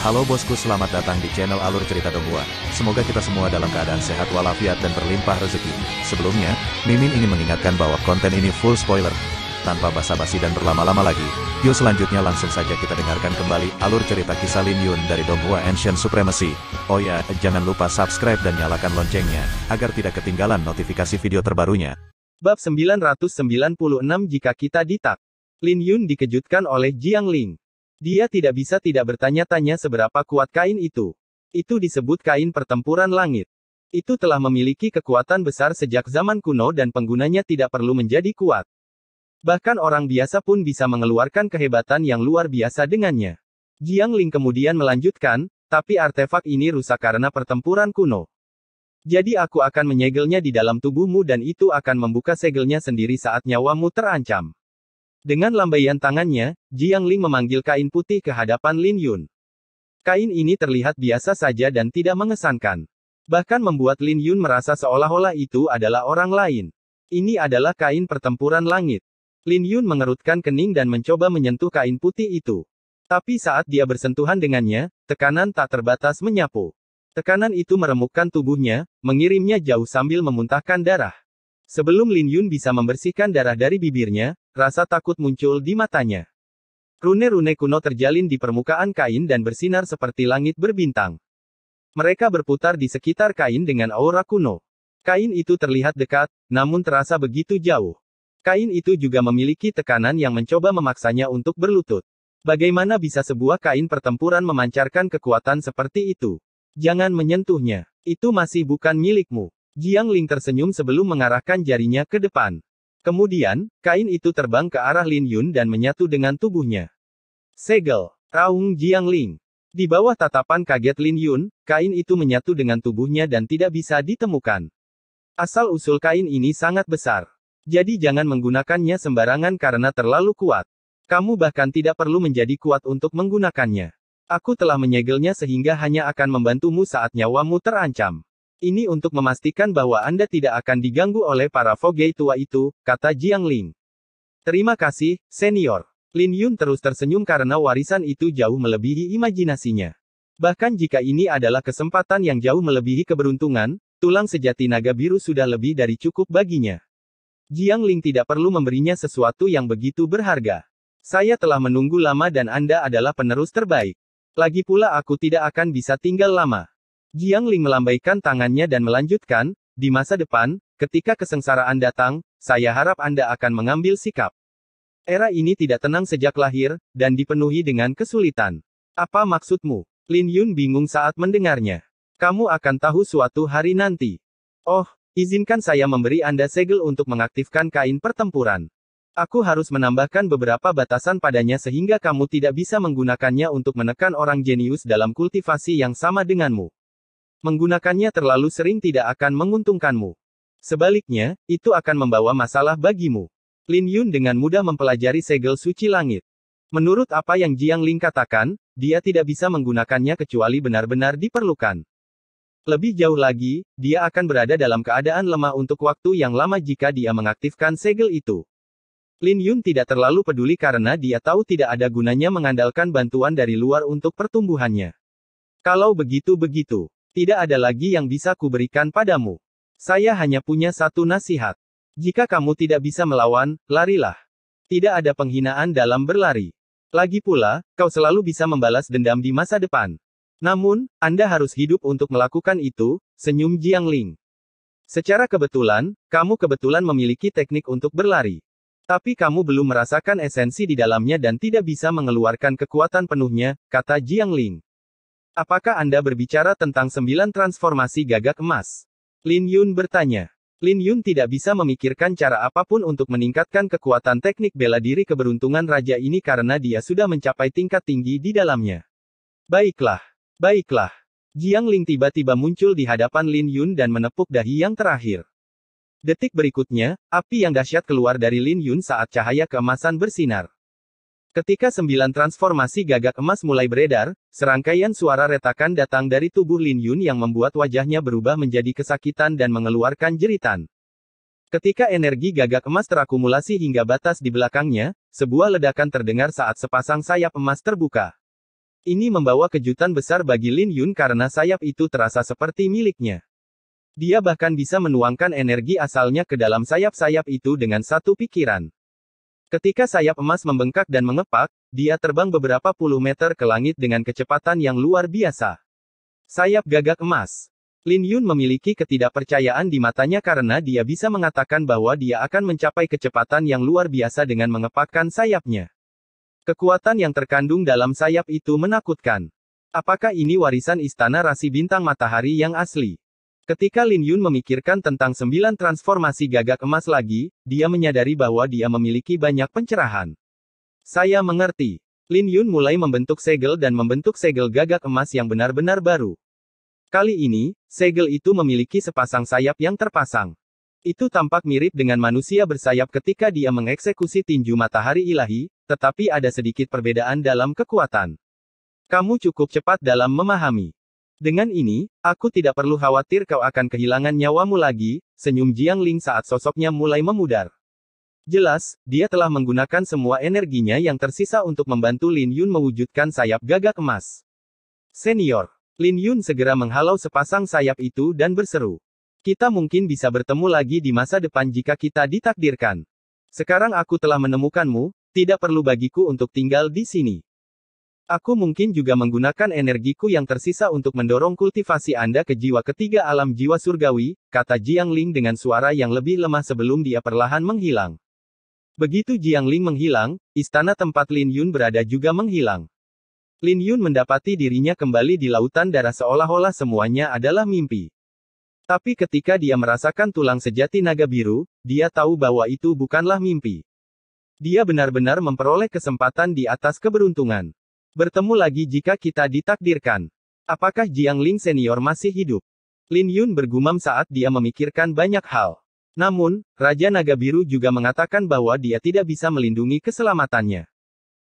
Halo bosku, selamat datang di channel Alur Cerita Donghua. Semoga kita semua dalam keadaan sehat walafiat dan berlimpah rezeki. Sebelumnya, Mimin ingin mengingatkan bahwa konten ini full spoiler. Tanpa basa-basi dan berlama-lama lagi, yuk selanjutnya langsung saja kita dengarkan kembali alur cerita kisah Lin Yun dari Donghua Ancient Supremacy. Oh ya, jangan lupa subscribe dan nyalakan loncengnya, agar tidak ketinggalan notifikasi video terbarunya. Bab 996. Jika kita ditak. Lin Yun dikejutkan oleh Jiang Ling. Dia tidak bisa tidak bertanya-tanya seberapa kuat kain itu. Itu disebut kain pertempuran langit. Itu telah memiliki kekuatan besar sejak zaman kuno dan penggunanya tidak perlu menjadi kuat. Bahkan orang biasa pun bisa mengeluarkan kehebatan yang luar biasa dengannya. Jiang Ling kemudian melanjutkan, tapi artefak ini rusak karena pertempuran kuno. Jadi aku akan menyegelnya di dalam tubuhmu dan itu akan membuka segelnya sendiri saat nyawamu terancam. Dengan lambaian tangannya, Jiang Ling memanggil kain putih ke hadapan Lin Yun. Kain ini terlihat biasa saja dan tidak mengesankan. Bahkan membuat Lin Yun merasa seolah-olah itu adalah orang lain. Ini adalah kain pertempuran langit. Lin Yun mengerutkan kening dan mencoba menyentuh kain putih itu. Tapi saat dia bersentuhan dengannya, tekanan tak terbatas menyapu. Tekanan itu meremukkan tubuhnya, mengirimnya jauh sambil memuntahkan darah. Sebelum Lin Yun bisa membersihkan darah dari bibirnya, rasa takut muncul di matanya. Rune-rune kuno terjalin di permukaan kain dan bersinar seperti langit berbintang. Mereka berputar di sekitar kain dengan aura kuno. Kain itu terlihat dekat, namun terasa begitu jauh. Kain itu juga memiliki tekanan yang mencoba memaksanya untuk berlutut. Bagaimana bisa sebuah kain pertempuran memancarkan kekuatan seperti itu? Jangan menyentuhnya. Itu masih bukan milikmu. Jiang Ling tersenyum sebelum mengarahkan jarinya ke depan. Kemudian, kain itu terbang ke arah Lin Yun dan menyatu dengan tubuhnya. Segel, raung Jiang Ling. Di bawah tatapan kaget Lin Yun, kain itu menyatu dengan tubuhnya dan tidak bisa ditemukan. Asal-usul kain ini sangat besar. Jadi jangan menggunakannya sembarangan karena terlalu kuat. Kamu bahkan tidak perlu menjadi kuat untuk menggunakannya. Aku telah menyegelnya sehingga hanya akan membantumu saat nyawamu terancam. Ini untuk memastikan bahwa Anda tidak akan diganggu oleh para Fogey tua itu, kata Jiang Ling. Terima kasih, senior. Lin Yun terus tersenyum karena warisan itu jauh melebihi imajinasinya. Bahkan jika ini adalah kesempatan yang jauh melebihi keberuntungan, tulang sejati naga biru sudah lebih dari cukup baginya. Jiang Ling tidak perlu memberinya sesuatu yang begitu berharga. Saya telah menunggu lama dan Anda adalah penerus terbaik. Lagi pula aku tidak akan bisa tinggal lama. Jiang Ling melambaikan tangannya dan melanjutkan, di masa depan, ketika kesengsaraan datang, saya harap Anda akan mengambil sikap. Era ini tidak tenang sejak lahir, dan dipenuhi dengan kesulitan. Apa maksudmu? Lin Yun bingung saat mendengarnya. Kamu akan tahu suatu hari nanti. Oh, izinkan saya memberi Anda segel untuk mengaktifkan kain pertempuran. Aku harus menambahkan beberapa batasan padanya sehingga kamu tidak bisa menggunakannya untuk menekan orang jenius dalam kultivasi yang sama denganmu. Menggunakannya terlalu sering tidak akan menguntungkanmu. Sebaliknya, itu akan membawa masalah bagimu. Lin Yun dengan mudah mempelajari segel suci langit. Menurut apa yang Jiang Ling katakan, dia tidak bisa menggunakannya kecuali benar-benar diperlukan. Lebih jauh lagi, dia akan berada dalam keadaan lemah untuk waktu yang lama jika dia mengaktifkan segel itu. Lin Yun tidak terlalu peduli karena dia tahu tidak ada gunanya mengandalkan bantuan dari luar untuk pertumbuhannya. Kalau begitu, tidak ada lagi yang bisa kuberikan padamu. Saya hanya punya satu nasihat. Jika kamu tidak bisa melawan, larilah. Tidak ada penghinaan dalam berlari. Lagi pula, kau selalu bisa membalas dendam di masa depan. Namun, Anda harus hidup untuk melakukan itu, senyum Jiang Ling. Secara kebetulan, kamu kebetulan memiliki teknik untuk berlari. Tapi kamu belum merasakan esensi di dalamnya dan tidak bisa mengeluarkan kekuatan penuhnya, kata Jiang Ling. Apakah Anda berbicara tentang 9 transformasi gagak emas? Lin Yun bertanya. Lin Yun tidak bisa memikirkan cara apapun untuk meningkatkan kekuatan teknik bela diri keberuntungan raja ini karena dia sudah mencapai tingkat tinggi di dalamnya. Baiklah. Jiang Ling tiba-tiba muncul di hadapan Lin Yun dan menepuk dahi yang terakhir. Detik berikutnya, api yang dahsyat keluar dari Lin Yun saat cahaya keemasan bersinar. Ketika 9 transformasi gagak emas mulai beredar, serangkaian suara retakan datang dari tubuh Lin Yun yang membuat wajahnya berubah menjadi kesakitan dan mengeluarkan jeritan. Ketika energi gagak emas terakumulasi hingga batas di belakangnya, sebuah ledakan terdengar saat sepasang sayap emas terbuka. Ini membawa kejutan besar bagi Lin Yun karena sayap itu terasa seperti miliknya. Dia bahkan bisa menuangkan energi asalnya ke dalam sayap-sayap itu dengan satu pikiran. Ketika sayap emas membengkak dan mengepak, dia terbang beberapa puluh meter ke langit dengan kecepatan yang luar biasa. Sayap gagak emas. Lin Yun memiliki ketidakpercayaan di matanya karena dia bisa mengatakan bahwa dia akan mencapai kecepatan yang luar biasa dengan mengepakkan sayapnya. Kekuatan yang terkandung dalam sayap itu menakutkan. Apakah ini warisan istana rasi bintang matahari yang asli? Ketika Lin Yun memikirkan tentang 9 transformasi gagak emas lagi, dia menyadari bahwa dia memiliki banyak pencerahan. Saya mengerti. Lin Yun mulai membentuk segel dan membentuk segel gagak emas yang benar-benar baru. Kali ini, segel itu memiliki sepasang sayap yang terpasang. Itu tampak mirip dengan manusia bersayap ketika dia mengeksekusi tinju matahari ilahi, tetapi ada sedikit perbedaan dalam kekuatan. Kamu cukup cepat dalam memahami. Dengan ini, aku tidak perlu khawatir kau akan kehilangan nyawamu lagi, senyum Jiang Ling saat sosoknya mulai memudar. Jelas, dia telah menggunakan semua energinya yang tersisa untuk membantu Lin Yun mewujudkan sayap gagak emas. Senior, Lin Yun segera menghalau sepasang sayap itu dan berseru. Kita mungkin bisa bertemu lagi di masa depan jika kita ditakdirkan. Sekarang aku telah menemukanmu, tidak perlu bagiku untuk tinggal di sini. Aku mungkin juga menggunakan energiku yang tersisa untuk mendorong kultivasi Anda ke jiwa ketiga alam jiwa surgawi, kata Jiang Ling dengan suara yang lebih lemah sebelum dia perlahan menghilang. Begitu Jiang Ling menghilang, istana tempat Lin Yun berada juga menghilang. Lin Yun mendapati dirinya kembali di lautan darah seolah-olah semuanya adalah mimpi. Tapi ketika dia merasakan tulang sejati naga biru, dia tahu bahwa itu bukanlah mimpi. Dia benar-benar memperoleh kesempatan di atas keberuntungan. Bertemu lagi jika kita ditakdirkan. Apakah Jiang Ling senior masih hidup? Lin Yun bergumam saat dia memikirkan banyak hal. Namun, Raja Naga Biru juga mengatakan bahwa dia tidak bisa melindungi keselamatannya.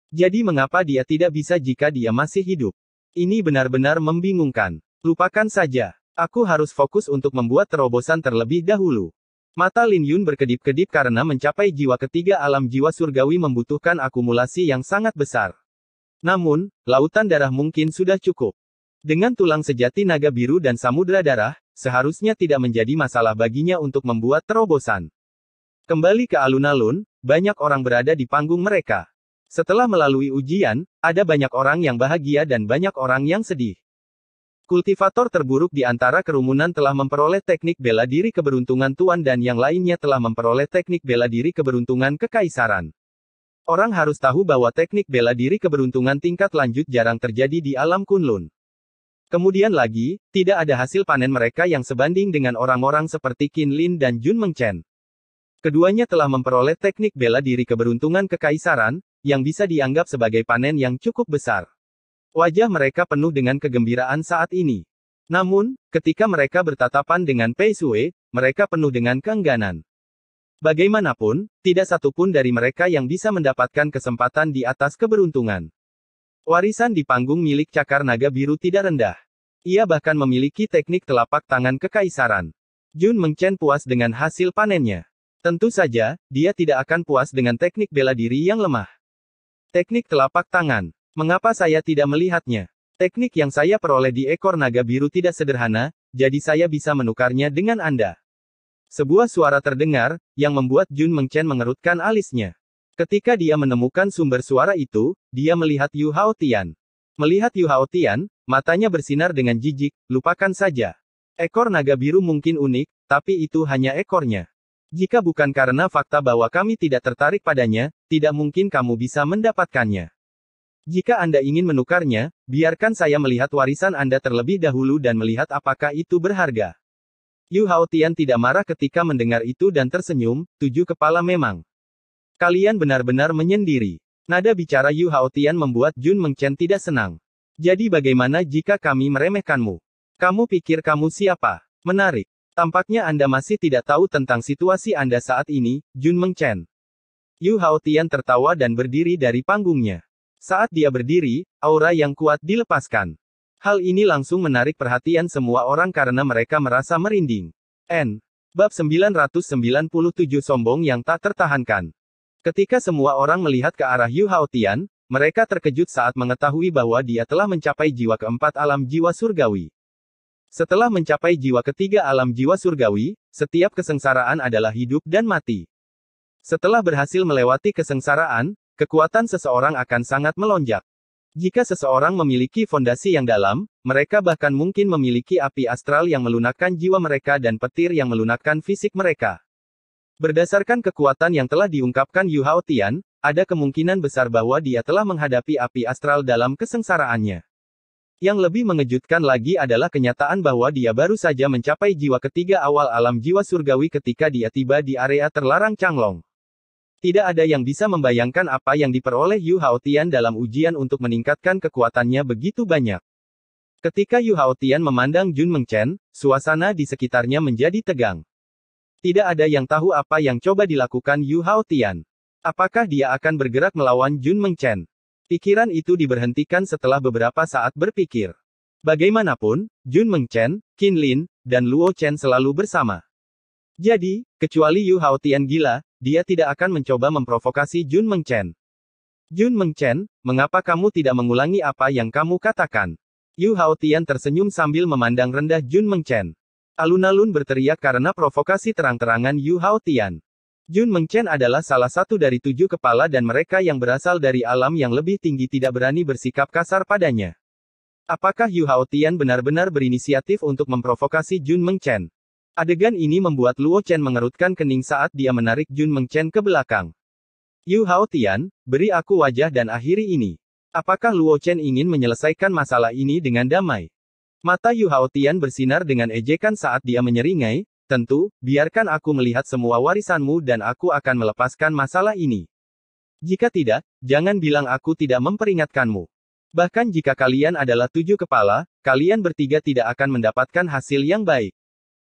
Jadi mengapa dia tidak bisa jika dia masih hidup? Ini benar-benar membingungkan. Lupakan saja. Aku harus fokus untuk membuat terobosan terlebih dahulu. Mata Lin Yun berkedip-kedip karena mencapai jiwa ketiga alam jiwa surgawi membutuhkan akumulasi yang sangat besar. Namun, lautan darah mungkin sudah cukup. Dengan tulang sejati naga biru dan samudera darah, seharusnya tidak menjadi masalah baginya untuk membuat terobosan. Kembali ke alun-alun, banyak orang berada di panggung mereka. Setelah melalui ujian, ada banyak orang yang bahagia dan banyak orang yang sedih. Kultivator terburuk di antara kerumunan telah memperoleh teknik bela diri keberuntungan Tuan dan yang lainnya telah memperoleh teknik bela diri keberuntungan kekaisaran. Orang harus tahu bahwa teknik bela diri keberuntungan tingkat lanjut jarang terjadi di alam Kunlun. Kemudian lagi, tidak ada hasil panen mereka yang sebanding dengan orang-orang seperti Qin Lin dan Jun Mengchen. Keduanya telah memperoleh teknik bela diri keberuntungan kekaisaran, yang bisa dianggap sebagai panen yang cukup besar. Wajah mereka penuh dengan kegembiraan saat ini. Namun, ketika mereka bertatapan dengan Pei Sui, mereka penuh dengan keengganan. Bagaimanapun, tidak satupun dari mereka yang bisa mendapatkan kesempatan di atas keberuntungan. Warisan di panggung milik Cakar Naga Biru tidak rendah. Ia bahkan memiliki teknik telapak tangan kekaisaran. Jun Mengchen puas dengan hasil panennya. Tentu saja, dia tidak akan puas dengan teknik bela diri yang lemah. Teknik telapak tangan. Mengapa saya tidak melihatnya? Teknik yang saya peroleh di ekor naga biru tidak sederhana, jadi saya bisa menukarnya dengan Anda. Sebuah suara terdengar, yang membuat Jun Mengchen mengerutkan alisnya. Ketika dia menemukan sumber suara itu, dia melihat Yu Haotian. Melihat Yu Haotian, matanya bersinar dengan jijik, lupakan saja. Ekor naga biru mungkin unik, tapi itu hanya ekornya. Jika bukan karena fakta bahwa kami tidak tertarik padanya, tidak mungkin kamu bisa mendapatkannya. Jika Anda ingin menukarnya, biarkan saya melihat warisan Anda terlebih dahulu dan melihat apakah itu berharga. Yu Haotian tidak marah ketika mendengar itu dan tersenyum, 7 kepala memang. Kalian benar-benar menyendiri. Nada bicara Yu Haotian membuat Jun Mengchen tidak senang. Jadi bagaimana jika kami meremehkanmu? Kamu pikir kamu siapa? Menarik. Tampaknya Anda masih tidak tahu tentang situasi Anda saat ini, Jun Mengchen. Yu Haotian tertawa dan berdiri dari panggungnya. Saat dia berdiri, aura yang kuat dilepaskan. Hal ini langsung menarik perhatian semua orang karena mereka merasa merinding. Bab 997 sombong yang tak tertahankan. Ketika semua orang melihat ke arah Yu Haotian, mereka terkejut saat mengetahui bahwa dia telah mencapai jiwa keempat alam jiwa surgawi. Setelah mencapai jiwa ketiga alam jiwa surgawi, setiap kesengsaraan adalah hidup dan mati. Setelah berhasil melewati kesengsaraan, kekuatan seseorang akan sangat melonjak. Jika seseorang memiliki fondasi yang dalam, mereka bahkan mungkin memiliki api astral yang melunakkan jiwa mereka dan petir yang melunakkan fisik mereka. Berdasarkan kekuatan yang telah diungkapkan Yu Hao Tian, ada kemungkinan besar bahwa dia telah menghadapi api astral dalam kesengsaraannya. Yang lebih mengejutkan lagi adalah kenyataan bahwa dia baru saja mencapai jiwa ketiga awal alam jiwa surgawi ketika dia tiba di area terlarang Changlong. Tidak ada yang bisa membayangkan apa yang diperoleh Yu Hao Tian dalam ujian untuk meningkatkan kekuatannya begitu banyak. Ketika Yu Hao Tian memandang Jun Mengchen, suasana di sekitarnya menjadi tegang. Tidak ada yang tahu apa yang coba dilakukan Yu Hao Tian. Apakah dia akan bergerak melawan Jun Mengchen? Pikiran itu diberhentikan setelah beberapa saat berpikir. Bagaimanapun, Jun Mengchen, Qin Lin, dan Luo Chen selalu bersama. Jadi, kecuali Yu Hao Tian gila, dia tidak akan mencoba memprovokasi Jun Mengchen. Jun Mengchen, mengapa kamu tidak mengulangi apa yang kamu katakan? Yu Hao Tian tersenyum sambil memandang rendah Jun Mengchen. Alun-alun berteriak karena provokasi terang-terangan Yu Hao Tian. Jun Mengchen adalah salah satu dari 7 kepala dan mereka yang berasal dari alam yang lebih tinggi tidak berani bersikap kasar padanya. Apakah Yu Hao Tian benar-benar berinisiatif untuk memprovokasi Jun Mengchen? Adegan ini membuat Luo Chen mengerutkan kening saat dia menarik Jun Mengchen ke belakang. Yu Hao Tian, beri aku wajah dan akhiri ini. Apakah Luo Chen ingin menyelesaikan masalah ini dengan damai? Mata Yu Hao Tian bersinar dengan ejekan saat dia menyeringai, tentu, biarkan aku melihat semua warisanmu dan aku akan melepaskan masalah ini. Jika tidak, jangan bilang aku tidak memperingatkanmu. Bahkan jika kalian adalah 7 kepala, kalian bertiga tidak akan mendapatkan hasil yang baik.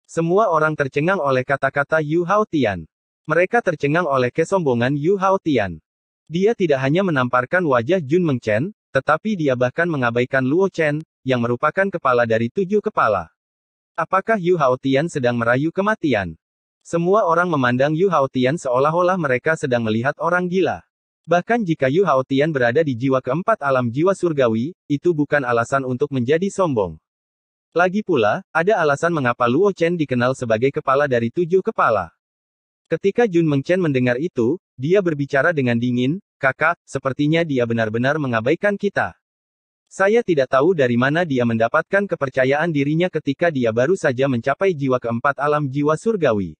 Semua orang tercengang oleh kata-kata Yu Hao Tian. Mereka tercengang oleh kesombongan Yu Hao Tian. Dia tidak hanya menamparkan wajah Jun Mengchen, tetapi dia bahkan mengabaikan Luo Chen, yang merupakan kepala dari 7 kepala. Apakah Yu Hao Tian sedang merayu kematian? Semua orang memandang Yu Hao Tian seolah-olah mereka sedang melihat orang gila. Bahkan jika Yu Hao Tian berada di jiwa keempat alam jiwa surgawi, itu bukan alasan untuk menjadi sombong. Lagi pula, ada alasan mengapa Luo Chen dikenal sebagai kepala dari 7 kepala. Ketika Jun Mengchen mendengar itu, dia berbicara dengan dingin, "Kakak, sepertinya dia benar-benar mengabaikan kita. Saya tidak tahu dari mana dia mendapatkan kepercayaan dirinya ketika dia baru saja mencapai jiwa keempat alam jiwa surgawi.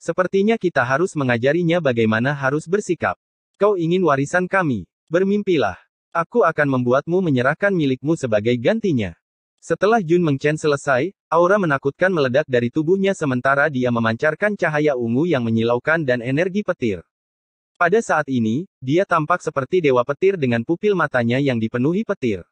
Sepertinya kita harus mengajarinya bagaimana harus bersikap. Kau ingin warisan kami? Bermimpilah. Aku akan membuatmu menyerahkan milikmu sebagai gantinya." Setelah Jun Mengchen selesai, aura menakutkan meledak dari tubuhnya sementara dia memancarkan cahaya ungu yang menyilaukan dan energi petir. Pada saat ini, dia tampak seperti dewa petir dengan pupil matanya yang dipenuhi petir.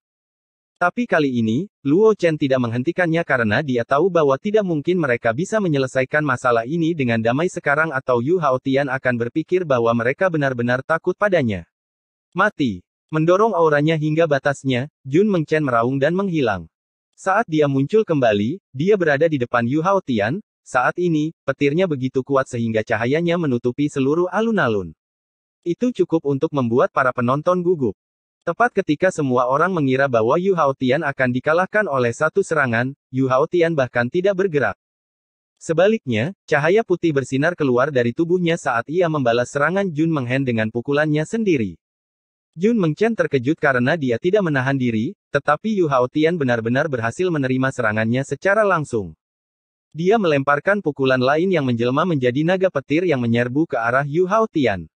Tapi kali ini, Luo Chen tidak menghentikannya karena dia tahu bahwa tidak mungkin mereka bisa menyelesaikan masalah ini dengan damai sekarang atau Yu Hao Tian akan berpikir bahwa mereka benar-benar takut padanya. Mati. Mendorong auranya hingga batasnya, Jun Mengchen meraung dan menghilang. Saat dia muncul kembali, dia berada di depan Yu Hao Tian. Saat ini, petirnya begitu kuat sehingga cahayanya menutupi seluruh alun-alun. Itu cukup untuk membuat para penonton gugup. Tepat ketika semua orang mengira bahwa Yu Hao Tian akan dikalahkan oleh satu serangan, Yu Hao Tian bahkan tidak bergerak. Sebaliknya, cahaya putih bersinar keluar dari tubuhnya saat ia membalas serangan Jun Mengchen dengan pukulannya sendiri. Jun Mengchen terkejut karena dia tidak menahan diri, tetapi Yu Hao Tian benar-benar berhasil menerima serangannya secara langsung. Dia melemparkan pukulan lain yang menjelma menjadi naga petir yang menyerbu ke arah Yu Hao Tian.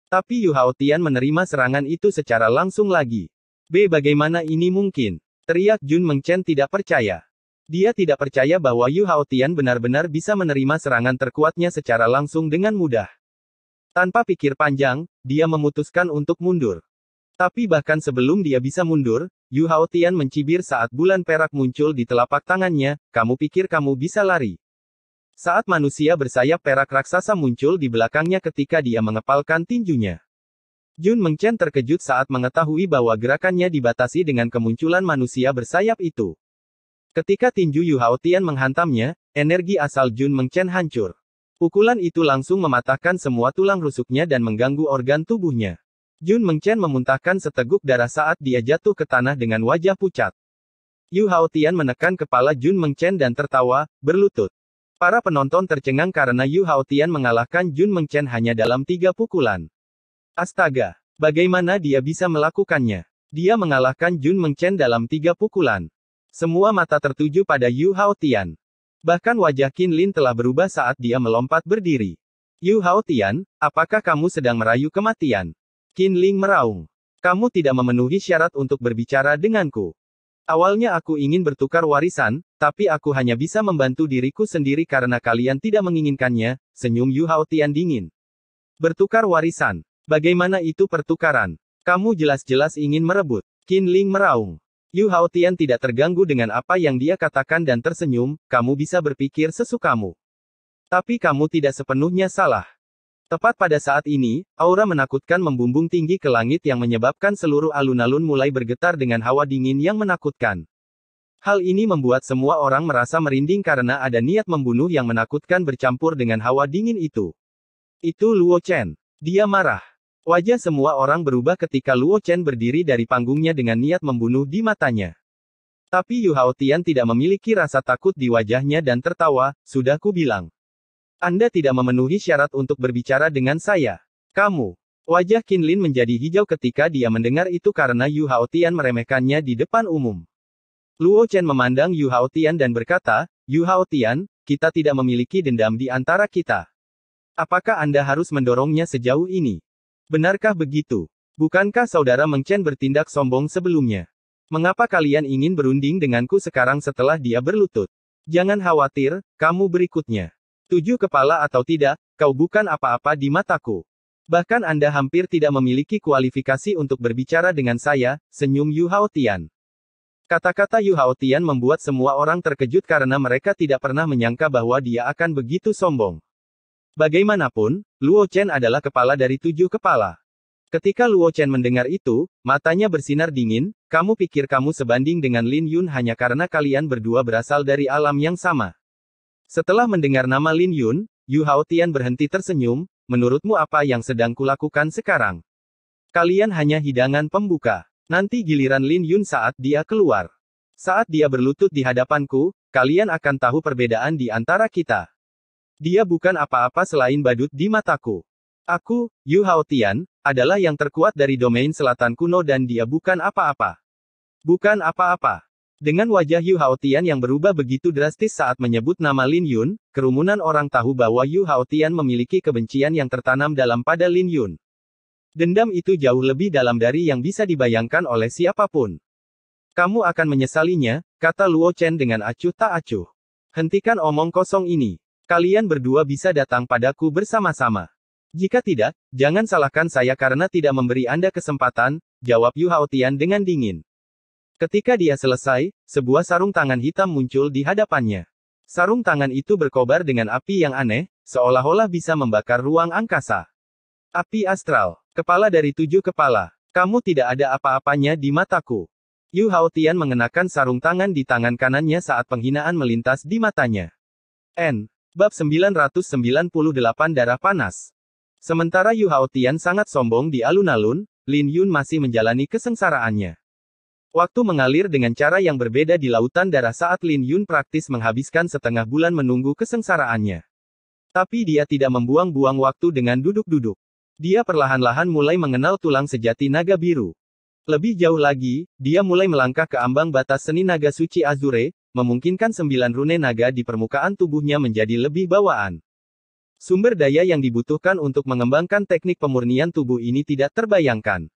Tapi Yu Hao Tian menerima serangan itu secara langsung lagi. Bagaimana ini mungkin? Teriak Jun Mengchen tidak percaya. Dia tidak percaya bahwa Yu Hao Tian benar-benar bisa menerima serangan terkuatnya secara langsung dengan mudah. Tanpa pikir panjang, dia memutuskan untuk mundur. Tapi bahkan sebelum dia bisa mundur, Yu Hao Tian mencibir saat bulan perak muncul di telapak tangannya, "Kamu pikir kamu bisa lari?" Saat manusia bersayap perak raksasa muncul di belakangnya ketika dia mengepalkan tinjunya. Jun Mengchen terkejut saat mengetahui bahwa gerakannya dibatasi dengan kemunculan manusia bersayap itu. Ketika tinju Yu Hao Tian menghantamnya, energi asal Jun Mengchen hancur. Pukulan itu langsung mematahkan semua tulang rusuknya dan mengganggu organ tubuhnya. Jun Mengchen memuntahkan seteguk darah saat dia jatuh ke tanah dengan wajah pucat. Yu Haotian menekan kepala Jun Mengchen dan tertawa, berlutut. Para penonton tercengang karena Yu Haotian mengalahkan Jun Mengchen hanya dalam 3 pukulan. Astaga, bagaimana dia bisa melakukannya? Dia mengalahkan Jun Mengchen dalam 3 pukulan. Semua mata tertuju pada Yu Haotian. Bahkan wajah Qin Lin telah berubah saat dia melompat berdiri. Yu Haotian, apakah kamu sedang merayu kematian? Qin Lin meraung. Kamu tidak memenuhi syarat untuk berbicara denganku. Awalnya aku ingin bertukar warisan, tapi aku hanya bisa membantu diriku sendiri karena kalian tidak menginginkannya, senyum Yu Haotian dingin. Bertukar warisan. Bagaimana itu pertukaran? Kamu jelas-jelas ingin merebut. Qin Lin meraung. Yu Haotian tidak terganggu dengan apa yang dia katakan dan tersenyum, kamu bisa berpikir sesukamu. Tapi kamu tidak sepenuhnya salah. Tepat pada saat ini, aura menakutkan membumbung tinggi ke langit yang menyebabkan seluruh alun-alun mulai bergetar dengan hawa dingin yang menakutkan. Hal ini membuat semua orang merasa merinding karena ada niat membunuh yang menakutkan bercampur dengan hawa dingin itu. Itu Luo Chen. Dia marah. Wajah semua orang berubah ketika Luo Chen berdiri dari panggungnya dengan niat membunuh di matanya. Tapi Yu Haotian tidak memiliki rasa takut di wajahnya dan tertawa, sudah ku bilang. Anda tidak memenuhi syarat untuk berbicara dengan saya. Kamu. Wajah Qin Lin menjadi hijau ketika dia mendengar itu karena Yu Haotian meremehkannya di depan umum. Luo Chen memandang Yu Haotian dan berkata, Yu Haotian, kita tidak memiliki dendam di antara kita. Apakah Anda harus mendorongnya sejauh ini? Benarkah begitu? Bukankah saudara Mengchen bertindak sombong sebelumnya? Mengapa kalian ingin berunding denganku sekarang setelah dia berlutut? Jangan khawatir, kamu berikutnya. 7 kepala atau tidak, kau bukan apa-apa di mataku. Bahkan Anda hampir tidak memiliki kualifikasi untuk berbicara dengan saya, senyum Yu Haotian. Kata-kata Yu Haotian membuat semua orang terkejut karena mereka tidak pernah menyangka bahwa dia akan begitu sombong. Bagaimanapun, Luo Chen adalah kepala dari 7 kepala. Ketika Luo Chen mendengar itu, matanya bersinar dingin, kamu pikir kamu sebanding dengan Lin Yun hanya karena kalian berdua berasal dari alam yang sama. Setelah mendengar nama Lin Yun, Yu Haotian berhenti tersenyum, menurutmu apa yang sedang kulakukan sekarang? Kalian hanya hidangan pembuka. Nanti giliran Lin Yun saat dia keluar. Saat dia berlutut di hadapanku, kalian akan tahu perbedaan di antara kita. Dia bukan apa-apa selain badut di mataku. Aku, Yu Haotian, adalah yang terkuat dari domain selatan kuno dan dia bukan apa-apa. Bukan apa-apa. Dengan wajah Yu Haotian yang berubah begitu drastis saat menyebut nama Lin Yun, kerumunan orang tahu bahwa Yu Haotian memiliki kebencian yang tertanam dalam pada Lin Yun. Dendam itu jauh lebih dalam dari yang bisa dibayangkan oleh siapapun. Kamu akan menyesalinya, kata Luo Chen dengan acuh tak acuh. Hentikan omong kosong ini. Kalian berdua bisa datang padaku bersama-sama. Jika tidak, jangan salahkan saya karena tidak memberi Anda kesempatan, jawab Yu Haotian dengan dingin. Ketika dia selesai, sebuah sarung tangan hitam muncul di hadapannya. Sarung tangan itu berkobar dengan api yang aneh, seolah-olah bisa membakar ruang angkasa. Api astral, kepala dari 7 kepala. Kamu tidak ada apa-apanya di mataku. Yu Haotian mengenakan sarung tangan di tangan kanannya saat penghinaan melintas di matanya. Bab 998 Darah Panas. Sementara Yu Haotian sangat sombong di alun-alun, Lin Yun masih menjalani kesengsaraannya. Waktu mengalir dengan cara yang berbeda di lautan darah saat Lin Yun praktis menghabiskan setengah bulan menunggu kesengsaraannya. Tapi dia tidak membuang-buang waktu dengan duduk-duduk. Dia perlahan-lahan mulai mengenal tulang sejati naga biru. Lebih jauh lagi, dia mulai melangkah ke ambang batas seni naga suci Azure, memungkinkan 9 rune naga di permukaan tubuhnya menjadi lebih bawaan. Sumber daya yang dibutuhkan untuk mengembangkan teknik pemurnian tubuh ini tidak terbayangkan.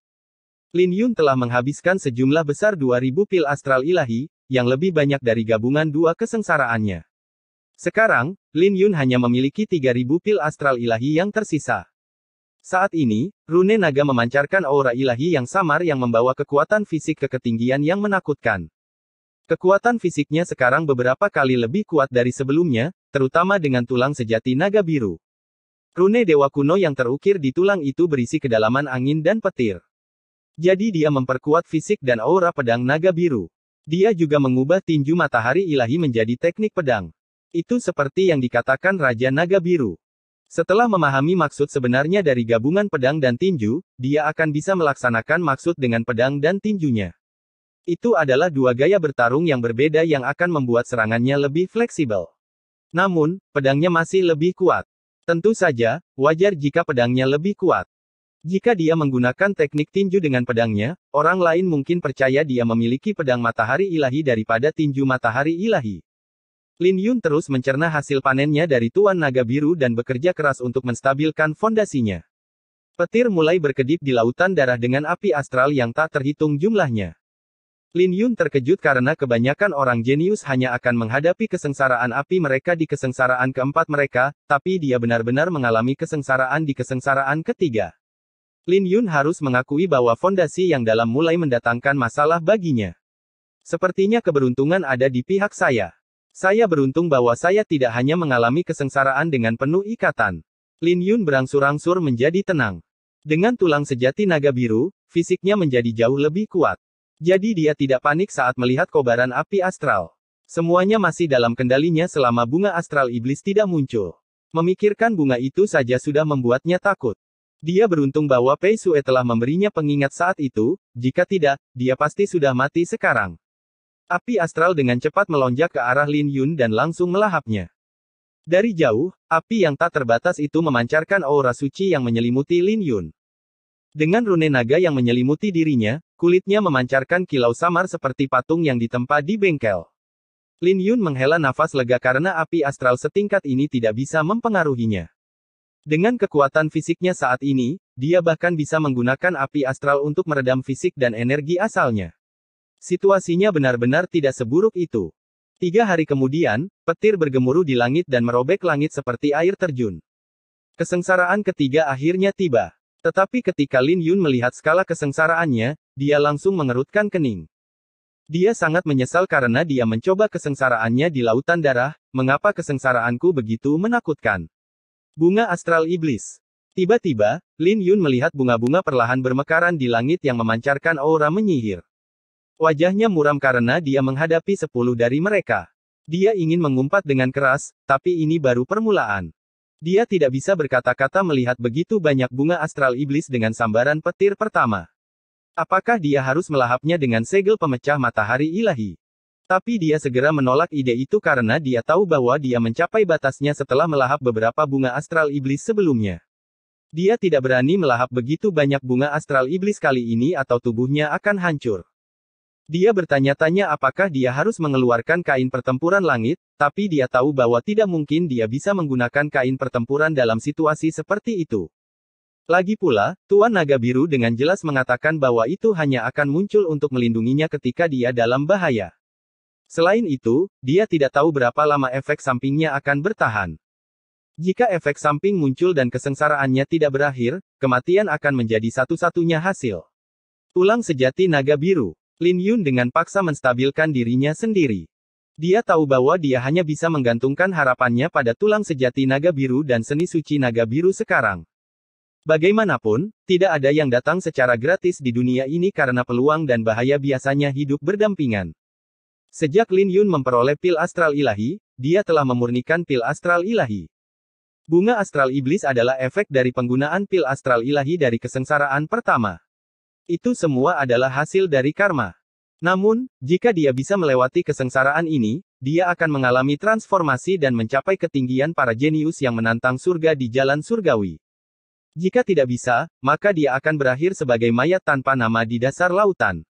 Lin Yun telah menghabiskan sejumlah besar 2000 pil astral ilahi, yang lebih banyak dari gabungan 2 kesengsaraannya. Sekarang, Lin Yun hanya memiliki 3000 pil astral ilahi yang tersisa. Saat ini, rune naga memancarkan aura ilahi yang samar yang membawa kekuatan fisik ke ketinggian yang menakutkan. Kekuatan fisiknya sekarang beberapa kali lebih kuat dari sebelumnya, terutama dengan tulang sejati naga biru. Rune dewa kuno yang terukir di tulang itu berisi kedalaman angin dan petir. Jadi dia memperkuat fisik dan aura pedang naga biru. Dia juga mengubah tinju matahari ilahi menjadi teknik pedang. Itu seperti yang dikatakan Raja Naga Biru. Setelah memahami maksud sebenarnya dari gabungan pedang dan tinju, dia akan bisa melaksanakan maksud dengan pedang dan tinjunya. Itu adalah dua gaya bertarung yang berbeda yang akan membuat serangannya lebih fleksibel. Namun, pedangnya masih lebih kuat. Tentu saja, wajar jika pedangnya lebih kuat. Jika dia menggunakan teknik tinju dengan pedangnya, orang lain mungkin percaya dia memiliki pedang matahari ilahi daripada tinju matahari ilahi. Lin Yun terus mencerna hasil panennya dari Tuan Naga Biru dan bekerja keras untuk menstabilkan fondasinya. Petir mulai berkedip di lautan darah dengan api astral yang tak terhitung jumlahnya. Lin Yun terkejut karena kebanyakan orang jenius hanya akan menghadapi kesengsaraan api mereka di kesengsaraan keempat mereka, tapi dia benar-benar mengalami kesengsaraan di kesengsaraan ketiga. Lin Yun harus mengakui bahwa fondasi yang dalam mulai mendatangkan masalah baginya. Sepertinya keberuntungan ada di pihak saya. Saya beruntung bahwa saya tidak hanya mengalami kesengsaraan dengan penuh ikatan. Lin Yun berangsur-angsur menjadi tenang. Dengan tulang sejati naga biru, fisiknya menjadi jauh lebih kuat. Jadi dia tidak panik saat melihat kobaran api astral. Semuanya masih dalam kendalinya selama bunga astral iblis tidak muncul. Memikirkan bunga itu saja sudah membuatnya takut. Dia beruntung bahwa Pei Sue telah memberinya pengingat saat itu, jika tidak, dia pasti sudah mati sekarang. Api astral dengan cepat melonjak ke arah Lin Yun dan langsung melahapnya. Dari jauh, api yang tak terbatas itu memancarkan aura suci yang menyelimuti Lin Yun. Dengan rune naga yang menyelimuti dirinya, kulitnya memancarkan kilau samar seperti patung yang ditempa di bengkel. Lin Yun menghela nafas lega karena api astral setingkat ini tidak bisa mempengaruhinya. Dengan kekuatan fisiknya saat ini, dia bahkan bisa menggunakan api astral untuk meredam fisik dan energi asalnya. Situasinya benar-benar tidak seburuk itu. 3 hari kemudian, petir bergemuruh di langit dan merobek langit seperti air terjun. Kesengsaraan ketiga akhirnya tiba. Tetapi ketika Lin Yun melihat skala kesengsaraannya, dia langsung mengerutkan kening. Dia sangat menyesal karena dia mencoba kesengsaraannya di lautan darah, mengapa kesengsaraanku begitu menakutkan. Bunga astral iblis. Tiba-tiba, Lin Yun melihat bunga-bunga perlahan bermekaran di langit yang memancarkan aura menyihir. Wajahnya muram karena dia menghadapi 10 dari mereka. Dia ingin mengumpat dengan keras, tapi ini baru permulaan. Dia tidak bisa berkata-kata melihat begitu banyak bunga astral iblis dengan sambaran petir pertama. Apakah dia harus melahapnya dengan segel pemecah matahari ilahi? Tapi dia segera menolak ide itu karena dia tahu bahwa dia mencapai batasnya setelah melahap beberapa bunga astral iblis sebelumnya. Dia tidak berani melahap begitu banyak bunga astral iblis kali ini atau tubuhnya akan hancur. Dia bertanya-tanya apakah dia harus mengeluarkan kain pertempuran langit, tapi dia tahu bahwa tidak mungkin dia bisa menggunakan kain pertempuran dalam situasi seperti itu. Lagi pula, Tuan Naga Biru dengan jelas mengatakan bahwa itu hanya akan muncul untuk melindunginya ketika dia dalam bahaya. Selain itu, dia tidak tahu berapa lama efek sampingnya akan bertahan. Jika efek samping muncul dan kesengsaraannya tidak berakhir, kematian akan menjadi satu-satunya hasil. Tulang sejati Naga Biru. Lin Yun dengan paksa menstabilkan dirinya sendiri. Dia tahu bahwa dia hanya bisa menggantungkan harapannya pada tulang sejati naga biru dan seni suci naga biru sekarang. Bagaimanapun, tidak ada yang datang secara gratis di dunia ini karena peluang dan bahaya biasanya hidup berdampingan. Sejak Lin Yun memperoleh pil astral ilahi, dia telah memurnikan pil astral ilahi. Bunga astral iblis adalah efek dari penggunaan pil astral ilahi dari kesengsaraan pertama. Itu semua adalah hasil dari karma. Namun, jika dia bisa melewati kesengsaraan ini, dia akan mengalami transformasi dan mencapai ketinggian para jenius yang menantang surga di jalan surgawi. Jika tidak bisa, maka dia akan berakhir sebagai mayat tanpa nama di dasar lautan.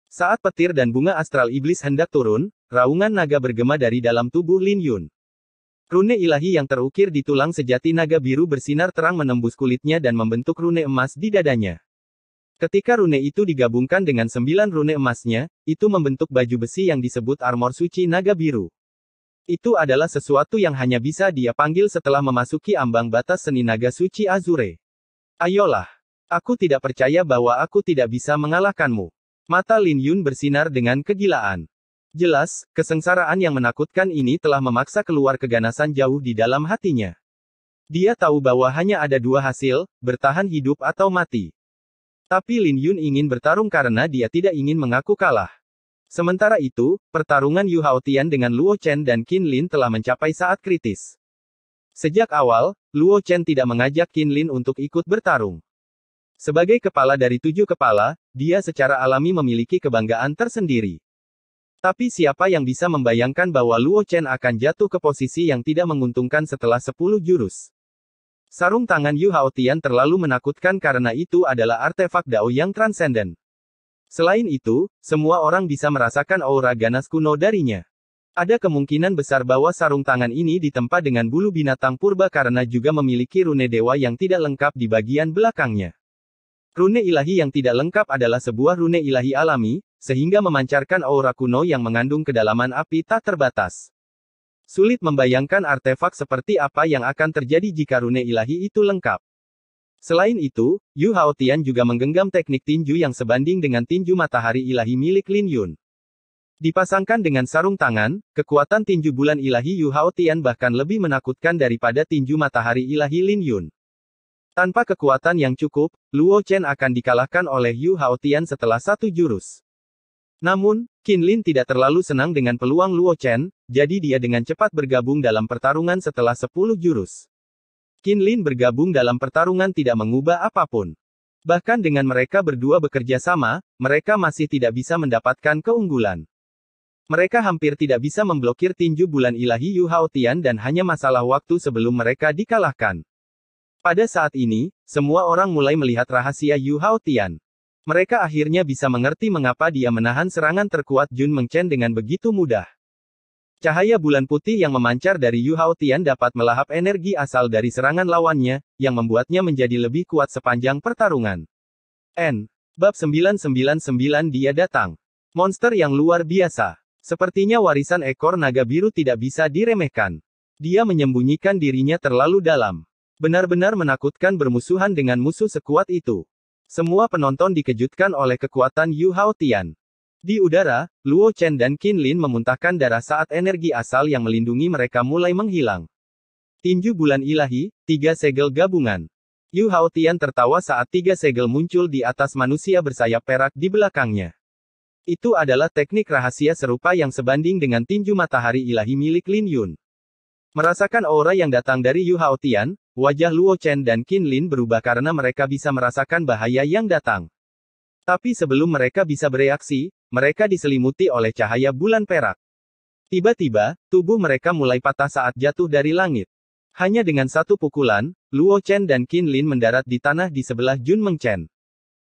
Saat petir dan bunga astral iblis hendak turun, raungan naga bergema dari dalam tubuh Lin Yun. Rune ilahi yang terukir di tulang sejati naga biru bersinar terang menembus kulitnya dan membentuk rune emas di dadanya. Ketika rune itu digabungkan dengan 9 rune emasnya, itu membentuk baju besi yang disebut armor suci naga biru. Itu adalah sesuatu yang hanya bisa dia panggil setelah memasuki ambang batas seni naga suci Azure. Ayolah. Aku tidak percaya bahwa aku tidak bisa mengalahkanmu. Mata Lin Yun bersinar dengan kegilaan. Jelas, kesengsaraan yang menakutkan ini telah memaksa keluar keganasan jauh di dalam hatinya. Dia tahu bahwa hanya ada 2 hasil, bertahan hidup atau mati. Tapi Lin Yun ingin bertarung karena dia tidak ingin mengaku kalah. Sementara itu, pertarungan Yu Haotian dengan Luo Chen dan Qin Lin telah mencapai saat kritis. Sejak awal, Luo Chen tidak mengajak Qin Lin untuk ikut bertarung. Sebagai kepala dari 7 kepala, dia secara alami memiliki kebanggaan tersendiri. Tapi siapa yang bisa membayangkan bahwa Luo Chen akan jatuh ke posisi yang tidak menguntungkan setelah 10 jurus. Sarung tangan Yu Haotian terlalu menakutkan karena itu adalah artefak Dao yang transenden. Selain itu, semua orang bisa merasakan aura ganas kuno darinya. Ada kemungkinan besar bahwa sarung tangan ini ditempa dengan bulu binatang purba karena juga memiliki rune dewa yang tidak lengkap di bagian belakangnya. Rune ilahi yang tidak lengkap adalah sebuah rune ilahi alami, sehingga memancarkan aura kuno yang mengandung kedalaman api tak terbatas. Sulit membayangkan artefak seperti apa yang akan terjadi jika rune ilahi itu lengkap. Selain itu, Yu Haotian juga menggenggam teknik tinju yang sebanding dengan tinju matahari ilahi milik Lin Yun. Dipasangkan dengan sarung tangan, kekuatan tinju bulan ilahi Yu Haotian bahkan lebih menakutkan daripada tinju matahari ilahi Lin Yun. Tanpa kekuatan yang cukup, Luo Chen akan dikalahkan oleh Yu Haotian setelah 1 jurus. Namun, Qin Lin tidak terlalu senang dengan peluang Luo Chen, jadi dia dengan cepat bergabung dalam pertarungan setelah 10 jurus. Qin Lin bergabung dalam pertarungan tidak mengubah apapun. Bahkan dengan mereka berdua bekerja sama, mereka masih tidak bisa mendapatkan keunggulan. Mereka hampir tidak bisa memblokir tinju bulan ilahi Yu Haotian dan hanya masalah waktu sebelum mereka dikalahkan. Pada saat ini, semua orang mulai melihat rahasia Yu Haotian. Mereka akhirnya bisa mengerti mengapa dia menahan serangan terkuat Jun Mengchen dengan begitu mudah. Cahaya bulan putih yang memancar dari Yu Haotian dapat melahap energi asal dari serangan lawannya, yang membuatnya menjadi lebih kuat sepanjang pertarungan. Bab 999 dia datang. Monster yang luar biasa. Sepertinya warisan ekor naga biru tidak bisa diremehkan. Dia menyembunyikan dirinya terlalu dalam. Benar-benar menakutkan bermusuhan dengan musuh sekuat itu. Semua penonton dikejutkan oleh kekuatan Yu Haotian. Di udara, Luo Chen dan Qin Lin memuntahkan darah saat energi asal yang melindungi mereka mulai menghilang. Tinju bulan ilahi, 3 segel gabungan. Yu Haotian tertawa saat 3 segel muncul di atas manusia bersayap perak di belakangnya. Itu adalah teknik rahasia serupa yang sebanding dengan tinju matahari ilahi milik Lin Yun. Merasakan aura yang datang dari Yu Haotian, wajah Luo Chen dan Qin Lin berubah karena mereka bisa merasakan bahaya yang datang. Tapi sebelum mereka bisa bereaksi, mereka diselimuti oleh cahaya bulan perak. Tiba-tiba, tubuh mereka mulai patah saat jatuh dari langit. Hanya dengan 1 pukulan, Luo Chen dan Qin Lin mendarat di tanah di sebelah Jun Mengchen.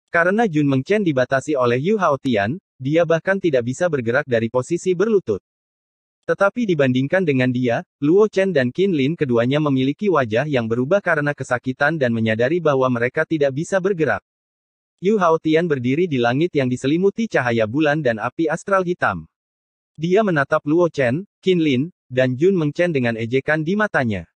Karena Jun Mengchen dibatasi oleh Yu Haotian, dia bahkan tidak bisa bergerak dari posisi berlutut. Tetapi dibandingkan dengan dia, Luo Chen dan Qin Lin keduanya memiliki wajah yang berubah karena kesakitan dan menyadari bahwa mereka tidak bisa bergerak. Yu Haotian berdiri di langit yang diselimuti cahaya bulan dan api astral hitam. Dia menatap Luo Chen, Qin Lin, dan Jun Mengchen dengan ejekan di matanya.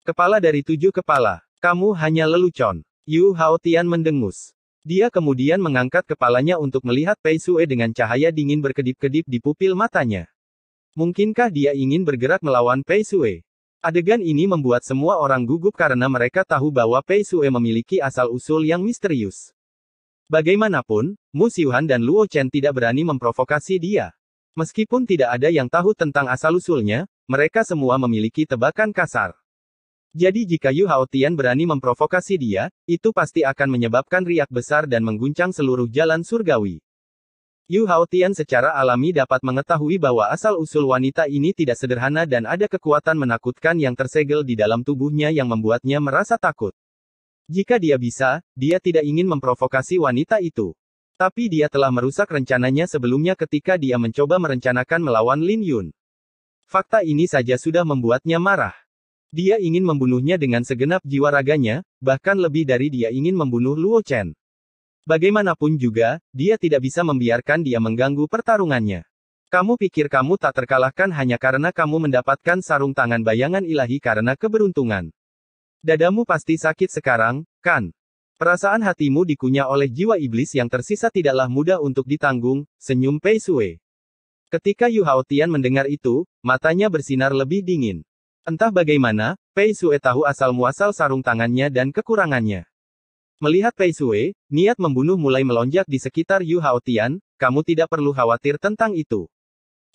Kepala dari 7 kepala, kamu hanya lelucon. Yu Haotian mendengus. Dia kemudian mengangkat kepalanya untuk melihat Pei Sue dengan cahaya dingin berkedip-kedip di pupil matanya. Mungkinkah dia ingin bergerak melawan Pei Sue? Adegan ini membuat semua orang gugup karena mereka tahu bahwa Pei Sue memiliki asal-usul yang misterius. Bagaimanapun, Mu Xiuhan dan Luo Chen tidak berani memprovokasi dia. Meskipun tidak ada yang tahu tentang asal-usulnya, mereka semua memiliki tebakan kasar. Jadi jika Yu Haotian berani memprovokasi dia, itu pasti akan menyebabkan riak besar dan mengguncang seluruh jalan surgawi. Yu Haotian secara alami dapat mengetahui bahwa asal-usul wanita ini tidak sederhana dan ada kekuatan menakutkan yang tersegel di dalam tubuhnya yang membuatnya merasa takut. Jika dia bisa, dia tidak ingin memprovokasi wanita itu. Tapi dia telah merusak rencananya sebelumnya ketika dia mencoba merencanakan melawan Lin Yun. Fakta ini saja sudah membuatnya marah. Dia ingin membunuhnya dengan segenap jiwa raganya, bahkan lebih dari dia ingin membunuh Luo Chen. Bagaimanapun juga, dia tidak bisa membiarkan dia mengganggu pertarungannya. Kamu pikir kamu tak terkalahkan hanya karena kamu mendapatkan sarung tangan bayangan ilahi karena keberuntungan. Dadamu pasti sakit sekarang, kan? Perasaan hatimu dikunyah oleh jiwa iblis yang tersisa tidaklah mudah untuk ditanggung, senyum Pei Sue. Ketika Yu Haotian mendengar itu, matanya bersinar lebih dingin. Entah bagaimana, Pei Sue tahu asal-muasal sarung tangannya dan kekurangannya. Melihat Pei Sue, niat membunuh mulai melonjak di sekitar Yu Haotian, kamu tidak perlu khawatir tentang itu.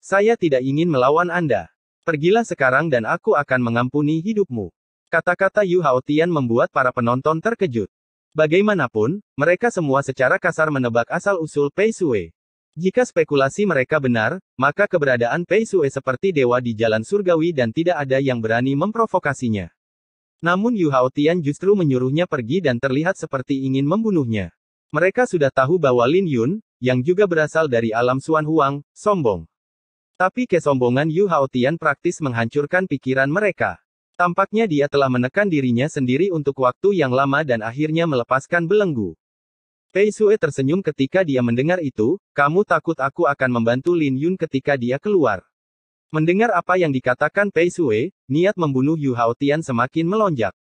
Saya tidak ingin melawan Anda. Pergilah sekarang dan aku akan mengampuni hidupmu. Kata-kata Yu Haotian membuat para penonton terkejut. Bagaimanapun, mereka semua secara kasar menebak asal-usul Pei Sui. Jika spekulasi mereka benar, maka keberadaan Pei Sui seperti dewa di jalan surgawi dan tidak ada yang berani memprovokasinya. Namun Yu Haotian justru menyuruhnya pergi dan terlihat seperti ingin membunuhnya. Mereka sudah tahu bahwa Lin Yun, yang juga berasal dari alam Xuan Huang, sombong. Tapi kesombongan Yu Haotian praktis menghancurkan pikiran mereka. Tampaknya dia telah menekan dirinya sendiri untuk waktu yang lama dan akhirnya melepaskan belenggu. Pei Sui tersenyum ketika dia mendengar itu, kamu takut aku akan membantu Lin Yun ketika dia keluar. Mendengar apa yang dikatakan Pei Sui, niat membunuh Yu Haotian semakin melonjak.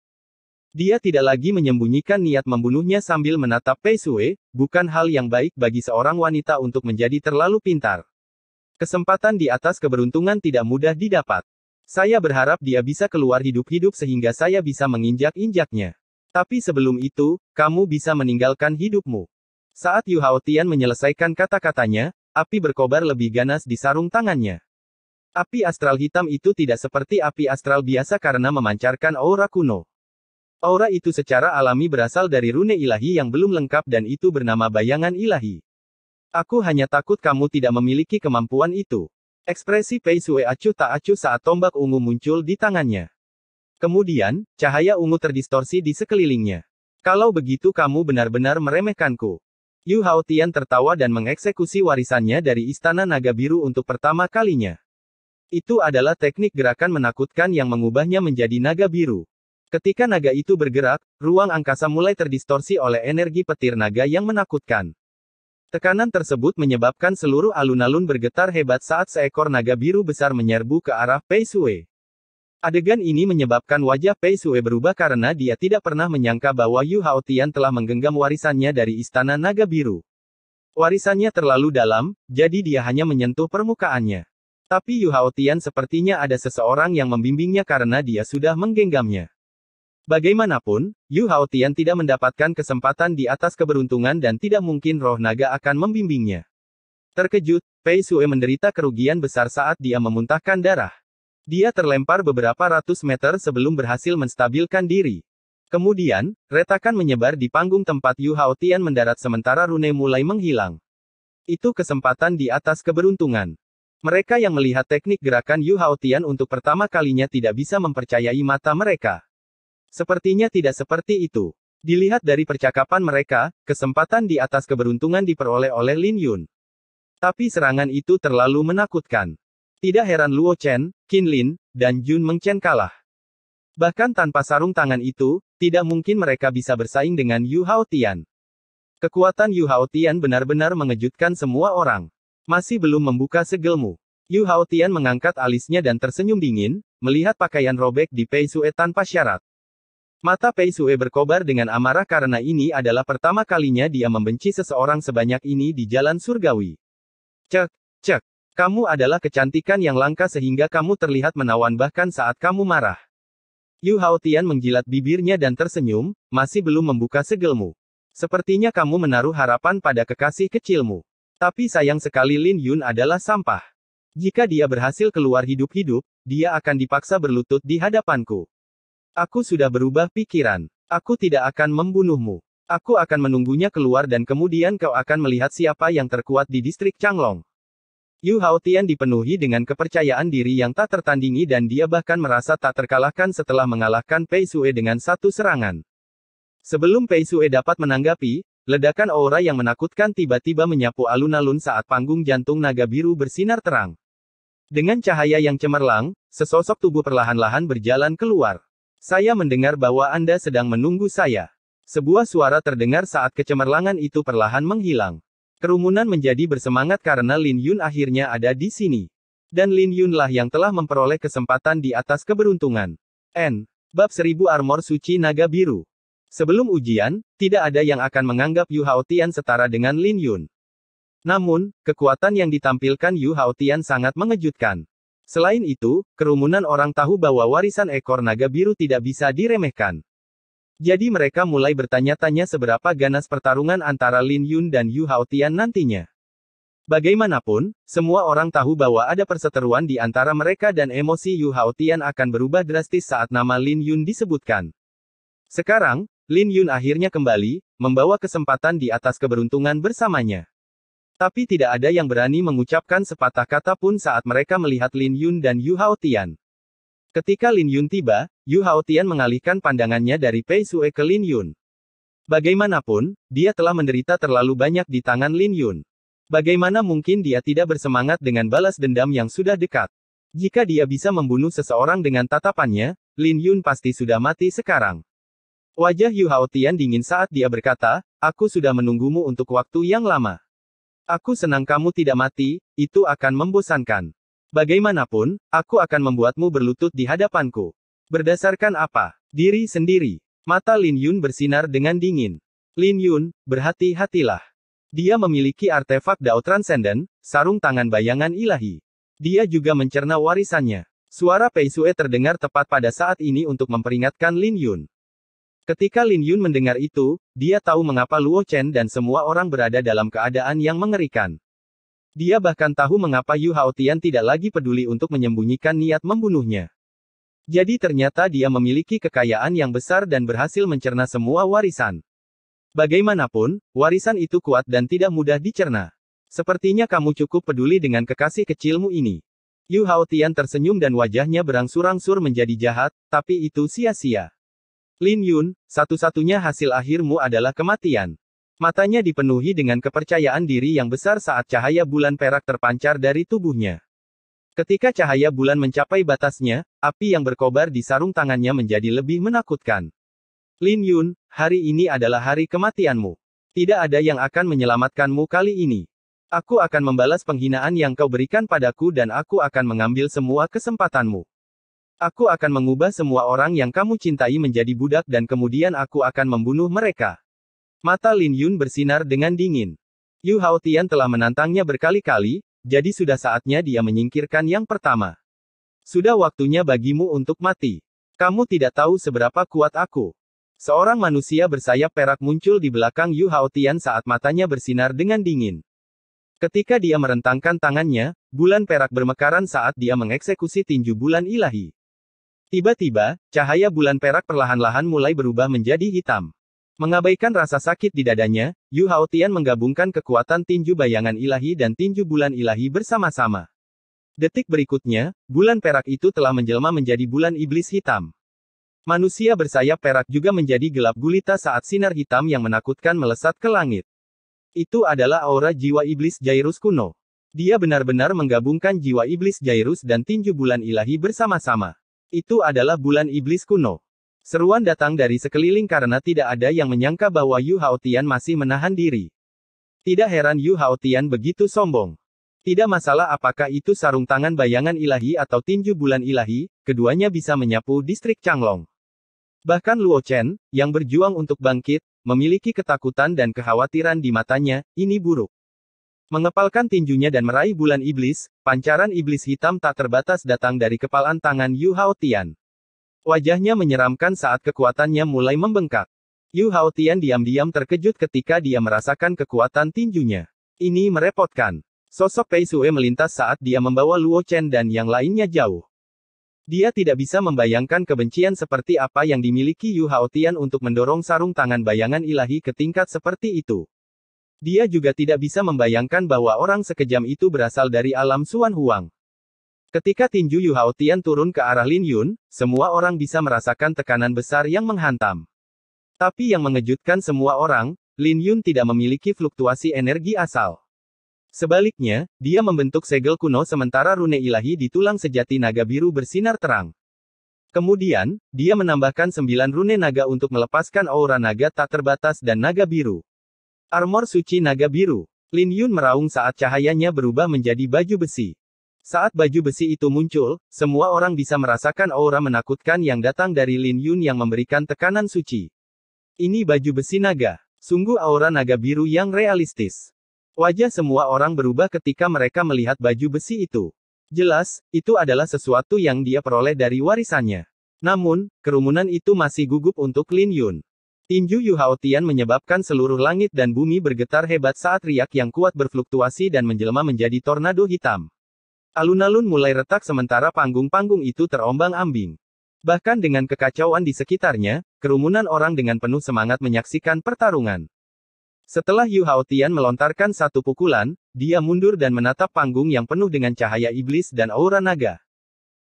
Dia tidak lagi menyembunyikan niat membunuhnya sambil menatap Pei Sui, bukan hal yang baik bagi seorang wanita untuk menjadi terlalu pintar. Kesempatan di atas keberuntungan tidak mudah didapat. Saya berharap dia bisa keluar hidup-hidup sehingga saya bisa menginjak-injaknya. Tapi sebelum itu, kamu bisa meninggalkan hidupmu. Saat Yu Haotian menyelesaikan kata-katanya, api berkobar lebih ganas di sarung tangannya. Api astral hitam itu tidak seperti api astral biasa karena memancarkan aura kuno. Aura itu secara alami berasal dari rune ilahi yang belum lengkap dan itu bernama bayangan ilahi. Aku hanya takut kamu tidak memiliki kemampuan itu. Ekspresi Pei Sui acuh tak acuh saat tombak ungu muncul di tangannya. Kemudian, cahaya ungu terdistorsi di sekelilingnya. Kalau begitu kamu benar-benar meremehkanku. Yu Haotian tertawa dan mengeksekusi warisannya dari Istana Naga Biru untuk pertama kalinya. Itu adalah teknik gerakan menakutkan yang mengubahnya menjadi naga biru. Ketika naga itu bergerak, ruang angkasa mulai terdistorsi oleh energi petir naga yang menakutkan. Tekanan tersebut menyebabkan seluruh alun-alun bergetar hebat saat seekor naga biru besar menyerbu ke arah Pei Sui. Adegan ini menyebabkan wajah Pei Sui berubah karena dia tidak pernah menyangka bahwa Yu Haotian telah menggenggam warisannya dari Istana Naga Biru. Warisannya terlalu dalam, jadi dia hanya menyentuh permukaannya. Tapi Yu Haotian sepertinya ada seseorang yang membimbingnya karena dia sudah menggenggamnya. Bagaimanapun, Yu Haotian tidak mendapatkan kesempatan di atas keberuntungan dan tidak mungkin roh naga akan membimbingnya. Terkejut, Pei Sui menderita kerugian besar saat dia memuntahkan darah. Dia terlempar beberapa ratus meter sebelum berhasil menstabilkan diri. Kemudian, retakan menyebar di panggung tempat Yu Haotian mendarat sementara rune mulai menghilang. Itu kesempatan di atas keberuntungan. Mereka yang melihat teknik gerakan Yu Haotian untuk pertama kalinya tidak bisa mempercayai mata mereka. Sepertinya tidak seperti itu. Dilihat dari percakapan mereka, kesempatan di atas keberuntungan diperoleh oleh Lin Yun. Tapi serangan itu terlalu menakutkan. Tidak heran Luo Chen, Qin Lin, dan Jun Mengchen kalah. Bahkan tanpa sarung tangan itu, tidak mungkin mereka bisa bersaing dengan Yu Haotian. Kekuatan Yu Haotian benar-benar mengejutkan semua orang. Masih belum membuka segelmu. Yu Haotian mengangkat alisnya dan tersenyum dingin, melihat pakaian robek di Pei Sui tanpa syarat. Mata Pei Sui berkobar dengan amarah karena ini adalah pertama kalinya dia membenci seseorang sebanyak ini di jalan surgawi. Cek, cek. Kamu adalah kecantikan yang langka sehingga kamu terlihat menawan bahkan saat kamu marah. Yu Haotian menjilat bibirnya dan tersenyum, masih belum membuka segelmu. Sepertinya kamu menaruh harapan pada kekasih kecilmu. Tapi sayang sekali Lin Yun adalah sampah. Jika dia berhasil keluar hidup-hidup, dia akan dipaksa berlutut di hadapanku. Aku sudah berubah pikiran. Aku tidak akan membunuhmu. Aku akan menunggunya keluar dan kemudian kau akan melihat siapa yang terkuat di distrik Changlong. Yu Haotian dipenuhi dengan kepercayaan diri yang tak tertandingi dan dia bahkan merasa tak terkalahkan setelah mengalahkan Pei Sui dengan satu serangan. Sebelum Pei Sui dapat menanggapi, ledakan aura yang menakutkan tiba-tiba menyapu alun-alun saat panggung jantung naga biru bersinar terang. Dengan cahaya yang cemerlang, sesosok tubuh perlahan-lahan berjalan keluar. Saya mendengar bahwa Anda sedang menunggu saya. Sebuah suara terdengar saat kecemerlangan itu perlahan menghilang. Kerumunan menjadi bersemangat karena Lin Yun akhirnya ada di sini. Dan Lin Yunlah yang telah memperoleh kesempatan di atas keberuntungan. Bab 1000 Armor Suci Naga Biru. Sebelum ujian, tidak ada yang akan menganggap Yu Haotian setara dengan Lin Yun. Namun, kekuatan yang ditampilkan Yu Haotian sangat mengejutkan. Selain itu, kerumunan orang tahu bahwa warisan ekor naga biru tidak bisa diremehkan. Jadi mereka mulai bertanya-tanya seberapa ganas pertarungan antara Lin Yun dan Yu Haotian nantinya. Bagaimanapun, semua orang tahu bahwa ada perseteruan di antara mereka dan emosi Yu Haotian akan berubah drastis saat nama Lin Yun disebutkan. Sekarang, Lin Yun akhirnya kembali, membawa kesempatan di atas keberuntungan bersamanya. Tapi tidak ada yang berani mengucapkan sepatah kata pun saat mereka melihat Lin Yun dan Yu Haotian. Ketika Lin Yun tiba, Yu Haotian mengalihkan pandangannya dari Pei Sue ke Lin Yun. Bagaimanapun, dia telah menderita terlalu banyak di tangan Lin Yun. Bagaimana mungkin dia tidak bersemangat dengan balas dendam yang sudah dekat? Jika dia bisa membunuh seseorang dengan tatapannya, Lin Yun pasti sudah mati sekarang. Wajah Yu Haotian dingin saat dia berkata, "Aku sudah menunggumu untuk waktu yang lama. Aku senang kamu tidak mati, itu akan membosankan. Bagaimanapun, aku akan membuatmu berlutut di hadapanku." Berdasarkan apa? Diri sendiri. Mata Lin Yun bersinar dengan dingin. Lin Yun, berhati-hatilah. Dia memiliki artefak Dao Transcendent, sarung tangan bayangan ilahi. Dia juga mencerna warisannya. Suara Pei Sue terdengar tepat pada saat ini untuk memperingatkan Lin Yun. Ketika Lin Yun mendengar itu, dia tahu mengapa Luo Chen dan semua orang berada dalam keadaan yang mengerikan. Dia bahkan tahu mengapa Yu Haotian tidak lagi peduli untuk menyembunyikan niat membunuhnya. Jadi ternyata dia memiliki kekayaan yang besar dan berhasil mencerna semua warisan. Bagaimanapun, warisan itu kuat dan tidak mudah dicerna. Sepertinya kamu cukup peduli dengan kekasih kecilmu ini. Yu Haotian tersenyum dan wajahnya berangsur-angsur menjadi jahat, tapi itu sia-sia. Lin Yun, satu-satunya hasil akhirmu adalah kematian. Matanya dipenuhi dengan kepercayaan diri yang besar saat cahaya bulan perak terpancar dari tubuhnya. Ketika cahaya bulan mencapai batasnya, api yang berkobar di sarung tangannya menjadi lebih menakutkan. Lin Yun, hari ini adalah hari kematianmu. Tidak ada yang akan menyelamatkanmu kali ini. Aku akan membalas penghinaan yang kau berikan padaku dan aku akan mengambil semua kesempatanmu. Aku akan mengubah semua orang yang kamu cintai menjadi budak dan kemudian aku akan membunuh mereka. Mata Lin Yun bersinar dengan dingin. Yu Haotian telah menantangnya berkali-kali, jadi sudah saatnya dia menyingkirkan yang pertama. Sudah waktunya bagimu untuk mati. Kamu tidak tahu seberapa kuat aku. Seorang manusia bersayap perak muncul di belakang Yu Haotian saat matanya bersinar dengan dingin. Ketika dia merentangkan tangannya, bulan perak bermekaran saat dia mengeksekusi tinju bulan ilahi. Tiba-tiba, cahaya bulan perak perlahan-lahan mulai berubah menjadi hitam. Mengabaikan rasa sakit di dadanya, Yu Haotian menggabungkan kekuatan tinju bayangan ilahi dan tinju bulan ilahi bersama-sama. Detik berikutnya, bulan perak itu telah menjelma menjadi bulan iblis hitam. Manusia bersayap perak juga menjadi gelap gulita saat sinar hitam yang menakutkan melesat ke langit. Itu adalah aura jiwa iblis Jairus kuno. Dia benar-benar menggabungkan jiwa iblis Jairus dan tinju bulan ilahi bersama-sama. Itu adalah bulan iblis kuno. Seruan datang dari sekeliling karena tidak ada yang menyangka bahwa Yu Haotian masih menahan diri. Tidak heran Yu Haotian begitu sombong. Tidak masalah apakah itu sarung tangan bayangan ilahi atau tinju bulan ilahi, keduanya bisa menyapu distrik Changlong. Bahkan Luo Chen, yang berjuang untuk bangkit, memiliki ketakutan dan kekhawatiran di matanya, ini buruk. Mengepalkan tinjunya dan meraih bulan iblis, pancaran iblis hitam tak terbatas datang dari kepalan tangan Yu Haotian. Wajahnya menyeramkan saat kekuatannya mulai membengkak. Yu Haotian diam-diam terkejut ketika dia merasakan kekuatan tinjunya. Ini merepotkan. Sosok Pei Sue melintas saat dia membawa Luo Chen dan yang lainnya jauh. Dia tidak bisa membayangkan kebencian seperti apa yang dimiliki Yu Haotian untuk mendorong sarung tangan bayangan ilahi ke tingkat seperti itu. Dia juga tidak bisa membayangkan bahwa orang sekejam itu berasal dari alam Xuan Huang. Ketika tinju Yu Haotian turun ke arah Lin Yun, semua orang bisa merasakan tekanan besar yang menghantam. Tapi yang mengejutkan semua orang, Lin Yun tidak memiliki fluktuasi energi asal. Sebaliknya, dia membentuk segel kuno sementara rune ilahi di tulang sejati naga biru bersinar terang. Kemudian, dia menambahkan 9 rune naga untuk melepaskan aura naga tak terbatas dan naga biru. Armor suci naga biru. Lin Yun meraung saat cahayanya berubah menjadi baju besi. Saat baju besi itu muncul, semua orang bisa merasakan aura menakutkan yang datang dari Lin Yun yang memberikan tekanan suci. Ini baju besi naga. Sungguh aura naga biru yang realistis. Wajah semua orang berubah ketika mereka melihat baju besi itu. Jelas, itu adalah sesuatu yang dia peroleh dari warisannya. Namun, kerumunan itu masih gugup untuk Lin Yun. Tinju Yu Haotian menyebabkan seluruh langit dan bumi bergetar hebat saat riak yang kuat berfluktuasi dan menjelma menjadi tornado hitam. Alun-alun mulai retak sementara panggung-panggung itu terombang-ambing. Bahkan dengan kekacauan di sekitarnya, kerumunan orang dengan penuh semangat menyaksikan pertarungan. Setelah Yu Haotian melontarkan satu pukulan, dia mundur dan menatap panggung yang penuh dengan cahaya iblis dan aura naga.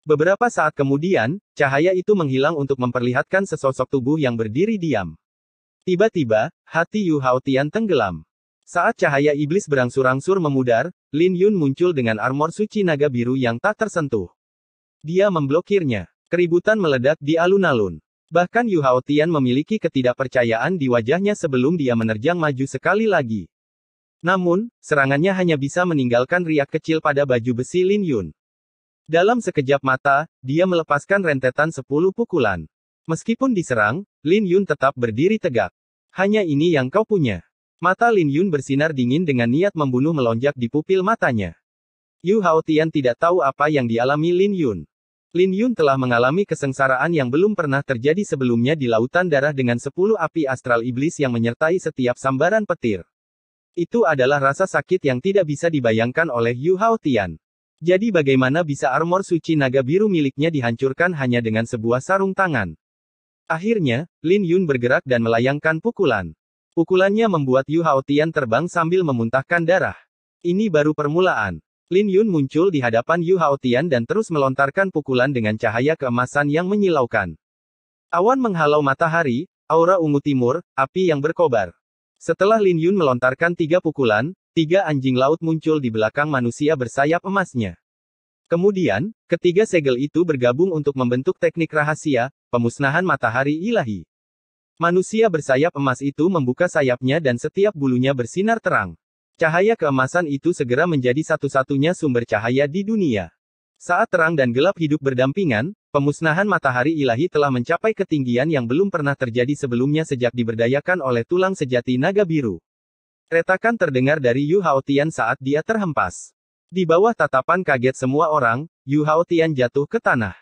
Beberapa saat kemudian, cahaya itu menghilang untuk memperlihatkan sesosok tubuh yang berdiri diam. Tiba-tiba, hati Yu Haotian tenggelam. Saat cahaya iblis berangsur-angsur memudar, Lin Yun muncul dengan armor suci naga biru yang tak tersentuh. Dia memblokirnya. Keributan meledak di alun-alun. Bahkan Yu Haotian memiliki ketidakpercayaan di wajahnya sebelum dia menerjang maju sekali lagi. Namun, serangannya hanya bisa meninggalkan riak kecil pada baju besi Lin Yun. Dalam sekejap mata, dia melepaskan rentetan 10 pukulan. Meskipun diserang, Lin Yun tetap berdiri tegak. Hanya ini yang kau punya. Mata Lin Yun bersinar dingin dengan niat membunuh melonjak di pupil matanya. Yu Haotian tidak tahu apa yang dialami Lin Yun. Lin Yun telah mengalami kesengsaraan yang belum pernah terjadi sebelumnya di lautan darah dengan 10 api astral iblis yang menyertai setiap sambaran petir. Itu adalah rasa sakit yang tidak bisa dibayangkan oleh Yu Haotian. Jadi bagaimana bisa armor suci naga biru miliknya dihancurkan hanya dengan sebuah sarung tangan? Akhirnya, Lin Yun bergerak dan melayangkan pukulan. Pukulannya membuat Yu Haotian terbang sambil memuntahkan darah. Ini baru permulaan. Lin Yun muncul di hadapan Yu Haotian dan terus melontarkan pukulan dengan cahaya keemasan yang menyilaukan. Awan menghalau matahari, aura ungu timur, api yang berkobar. Setelah Lin Yun melontarkan 3 pukulan, 3 anjing laut muncul di belakang manusia bersayap emasnya. Kemudian, ketiga segel itu bergabung untuk membentuk teknik rahasia, pemusnahan matahari ilahi. Manusia bersayap emas itu membuka sayapnya dan setiap bulunya bersinar terang. Cahaya keemasan itu segera menjadi satu-satunya sumber cahaya di dunia. Saat terang dan gelap hidup berdampingan, pemusnahan matahari ilahi telah mencapai ketinggian yang belum pernah terjadi sebelumnya sejak diberdayakan oleh tulang sejati naga biru. Retakan terdengar dari Yu Haotian saat dia terhempas. Di bawah tatapan kaget semua orang, Yu Haotian jatuh ke tanah.